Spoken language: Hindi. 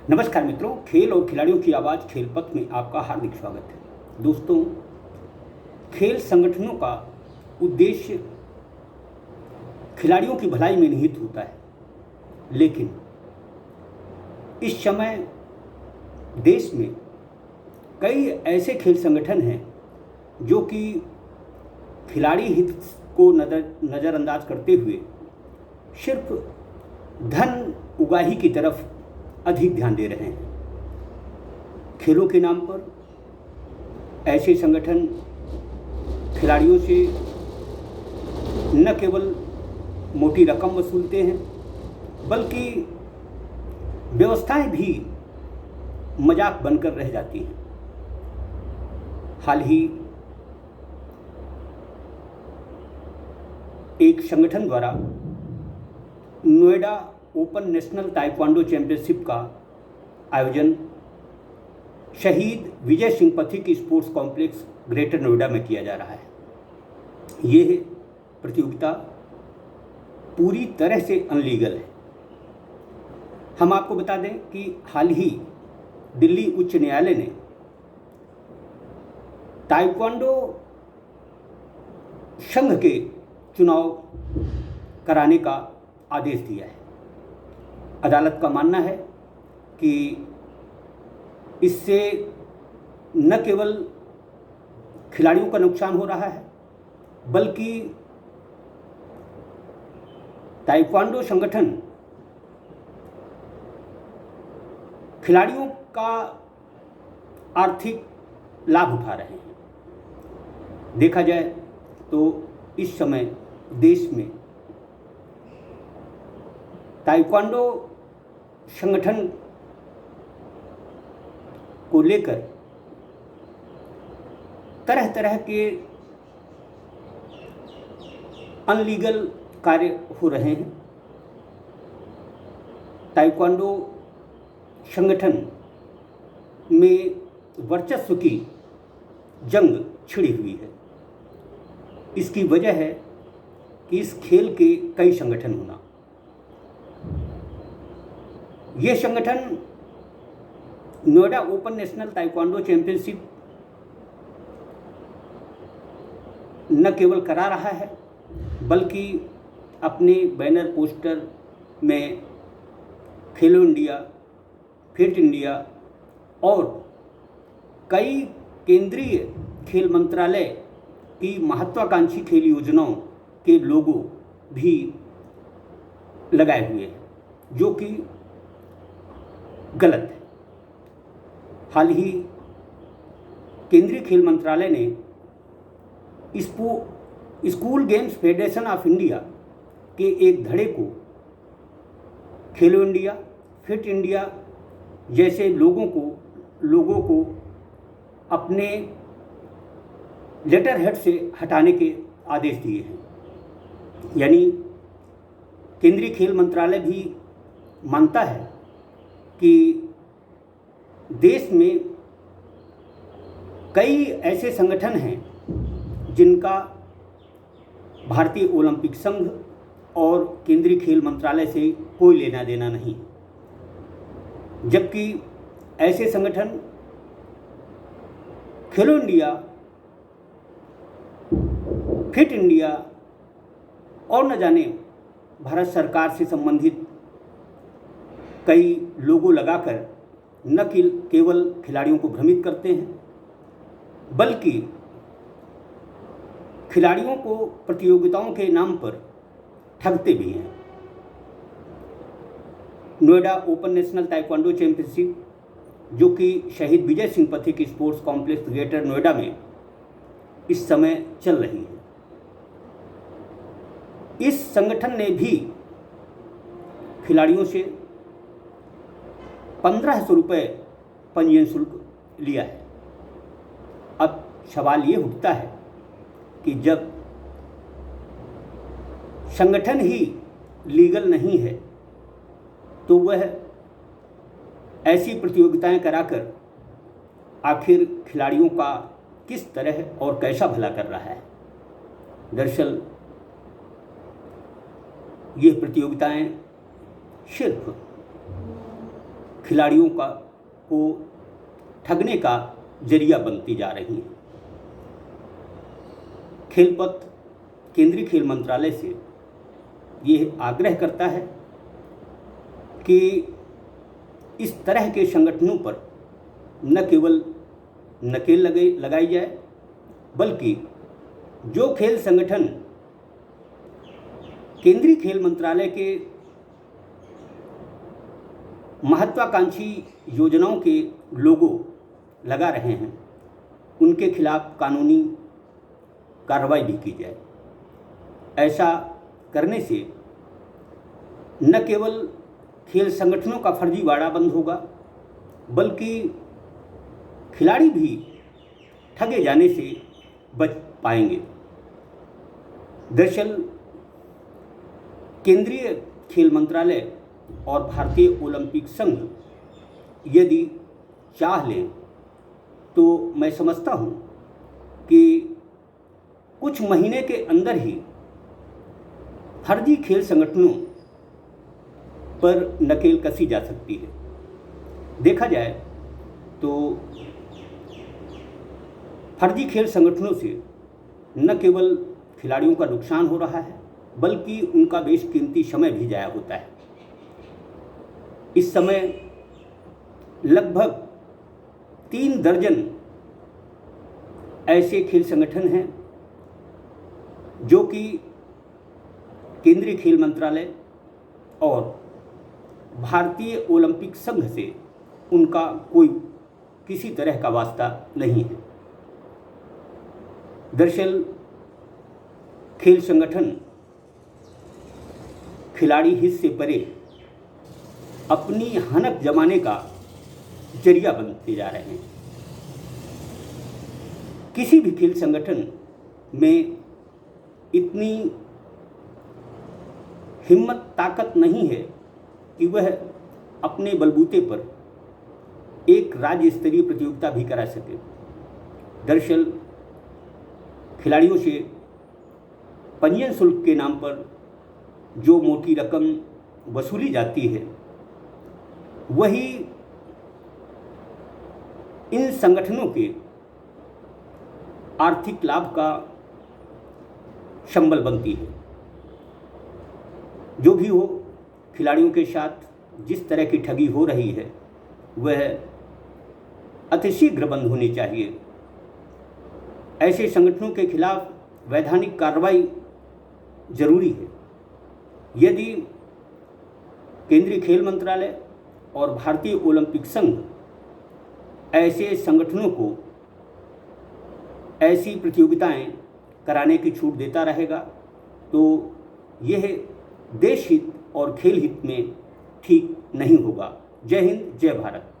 नमस्कार मित्रों, खेल और खिलाड़ियों की आवाज़ खेल पथ में आपका हार्दिक स्वागत है। दोस्तों, खेल संगठनों का उद्देश्य खिलाड़ियों की भलाई में निहित होता है, लेकिन इस समय देश में कई ऐसे खेल संगठन हैं जो कि खिलाड़ी हित को नज़रअंदाज करते हुए सिर्फ धन उगाही की तरफ अधिक ध्यान दे रहे हैं। खेलों के नाम पर ऐसे संगठन खिलाड़ियों से न केवल मोटी रकम वसूलते हैं, बल्कि व्यवस्थाएं भी मजाक बनकर रह जाती हैं। हाल ही एक संगठन द्वारा Noida open national taekwondo championship का आयोजन शहीद Vijay Singh Pathik sports complex greater Noida में किया जा रहा है। ये प्रतियोगिता पूरी तरह से अनलीगल है। हम आपको बता दें कि हाल ही दिल्ली उच्च न्यायालय ने ताइक्वांडो संघ के चुनाव कराने का आदेश दिया है। अदालत का मानना है कि इससे न केवल खिलाड़ियों का नुकसान हो रहा है, बल्कि ताइक्वांडो संगठन खिलाड़ियों का आर्थिक लाभ उठा रहे हैं। देखा जाए तो इस समय देश में ताइक्वांडो संगठन को लेकर तरह तरह के अनलीगल कार्य हो रहे हैं। ताइक्वांडो संगठन में वर्चस्व की जंग छिड़ी हुई है। इसकी वजह है कि इस खेल के कई संगठन होना। ये संगठन Noida open national taekwondo championship न केवल करा रहा है, बल्कि अपने बैनर पोस्टर में खेलो इंडिया, फिट इंडिया और कई केंद्रीय खेल मंत्रालय की महत्वाकांक्षी खेल योजनाओं के लोगो भी लगाए हुए हैं, जो कि गलत है। हाल ही केंद्रीय खेल मंत्रालय ने school games federation of India के एक धड़े को खेलो इंडिया, फिट इंडिया जैसे लोगों को अपने लेटर हेड से हटाने के आदेश दिए हैं। यानी केंद्रीय खेल मंत्रालय भी मानता है कि देश में कई ऐसे संगठन हैं जिनका भारतीय ओलंपिक संघ और केंद्रीय खेल मंत्रालय से कोई लेना देना नहीं, जबकि ऐसे संगठन खेलो इंडिया, फिट इंडिया और न जाने भारत सरकार से संबंधित कई लोगो लगाकर न केवल खिलाड़ियों को भ्रमित करते हैं, बल्कि खिलाड़ियों को प्रतियोगिताओं के नाम पर ठगते भी हैं। Noida open national taekwondo championship, जो कि शहीद Vijay Singh Pathik sports complex greater Noida में इस समय चल रही है, इस संगठन ने भी खिलाड़ियों से 1500 रुपये पंजीयन शुल्क लिया है। अब सवाल ये उठता है कि जब संगठन ही लीगल नहीं है, तो वह ऐसी प्रतियोगिताएं कराकर आखिर खिलाड़ियों का किस तरह और कैसा भला कर रहा है। दरअसल ये प्रतियोगिताएं सिर्फ खिलाड़ियों को ठगने का जरिया बनती जा रही हैं। खेलपथ केंद्रीय खेल मंत्रालय से ये आग्रह करता है कि इस तरह के संगठनों पर न केवल नकेल लगाई जाए, बल्कि जो खेल संगठन केंद्रीय खेल मंत्रालय के महत्वाकांक्षी योजनाओं के लोगो लगा रहे हैं, उनके खिलाफ कानूनी कार्रवाई भी की जाए। ऐसा करने से न केवल खेल संगठनों का फर्जीवाड़ा बंद होगा, बल्कि खिलाड़ी भी ठगे जाने से बच पाएंगे। दरअसल केंद्रीय खेल मंत्रालय और भारतीय ओलंपिक संघ यदि चाह लें तो मैं समझता हूं कि कुछ महीने के अंदर ही फर्जी खेल संगठनों पर नकेल कसी जा सकती है। देखा जाए तो फर्जी खेल संगठनों से न केवल खिलाड़ियों का नुकसान हो रहा है, बल्कि उनका बेशकीमती समय भी जाया होता है। इस समय लगभग 3 दर्जन ऐसे खेल संगठन हैं जो कि केंद्रीय खेल मंत्रालय और भारतीय ओलंपिक संघ से उनका कोई किसी तरह का वास्ता नहीं है। दरअसल खेल संगठन खिलाड़ी हित से परे अपनी हनक जमाने का जरिया बनते जा रहे हैं। किसी भी खेल संगठन में इतनी हिम्मत ताकत नहीं है कि वह अपने बलबूते पर एक राज्य स्तरीय प्रतियोगिता भी करा सके। दरअसल खिलाड़ियों से पंजीयन शुल्क के नाम पर जो मोटी रकम वसूली जाती है, वही इन संगठनों के आर्थिक लाभ का संबल बनती है। जो भी हो, खिलाड़ियों के साथ जिस तरह की ठगी हो रही है वह अतिशीघ्र बंद होनी चाहिए। ऐसे संगठनों के खिलाफ वैधानिक कार्रवाई जरूरी है। यदि केंद्रीय खेल मंत्रालय और भारतीय ओलंपिक संघ ऐसे संगठनों को ऐसी प्रतियोगिताएं कराने की छूट देता रहेगा तो यह देश हित और खेल हित में ठीक नहीं होगा। जय हिंद, जय भारत।